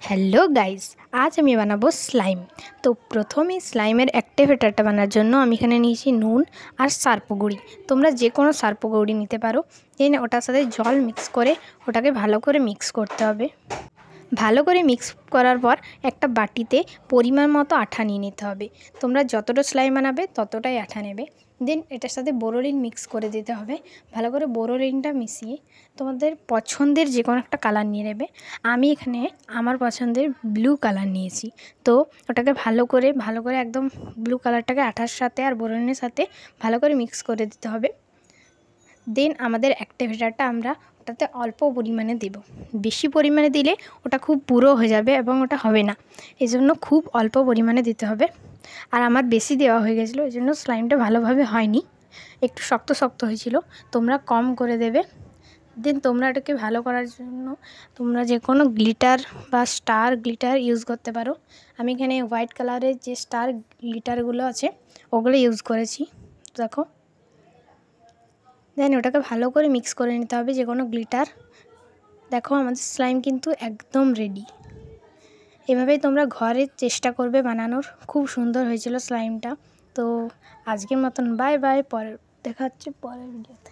Hello guys, আজ আমি বানাবো স্লাইম। তো প্রথমেই স্লাইমের অ্যাক্টিভেটারটা বানার জন্য আমি এখানে নিয়েছি নুন আর সার্পগুড়ি। তোমরা যে কোনো সার্পগুড়ি নিতে পারো। দেন ওটার সাথে জল মিক্স করে ওটাকে ভালো করে মিক্স করতে হবে। ভালো করে মিক্স করার পর একটা বাটিতে পরিমাণ মতো আঠা নিয়ে নিতে হবে। তোমরা যতটা স্লাইম বানাবে ততটাই আঠা নেবে। দেন এটার সাথে বোরোলিন মিক্স করে দিতে হবে। ভালো করে বোরোলিনটা মিশিয়ে তোমাদের পছন্দের যে কোনো একটা কালার নিয়ে নেবে। আমি এখানে আমার পছন্দের ব্লু কালার নিয়েছি। তো ওটাকে ভালো করে একদম ব্লু কালারটাকে আঠার সাথে আর বোরোলিনের সাথে ভালো করে মিক্স করে দিতে হবে। দেন আমাদের অ্যাক্টিভেটারটা আমরা ওটাতে অল্প পরিমাণে দেব। বেশি পরিমাণে দিলে ওটা খুব পুরো হয়ে যাবে এবং ওটা হবে না। এই জন্য খুব অল্প পরিমাণে দিতে হবে। আর আমার বেশি দেওয়া হয়ে গেছিলো, এই জন্য স্লাইমটা ভালোভাবে হয়নি, একটু শক্ত শক্ত হয়েছিল। তোমরা কম করে দেবে। দেন তোমরা এটাকে ভালো করার জন্য তোমরা যে কোনো গ্লিটার বা স্টার গ্লিটার ইউজ করতে পারো। আমি এখানে হোয়াইট কালারের যে স্টার গ্লিটারগুলো আছে ওগুলো ইউজ করেছি, দেখো। দেন ওটাকে ভালো করে মিক্স করে নিতে হবে যে কোনো গ্লিটার। দেখো আমাদের স্লাইম কিন্তু একদম রেডি। এভাবেই তোমরা ঘরে চেষ্টা করবে বানানোর। খুব সুন্দর হয়েছিল স্লাইমটা। তো আজকের মতন বাই বাই, পরে দেখা হচ্ছে পরের ভিডিওতে।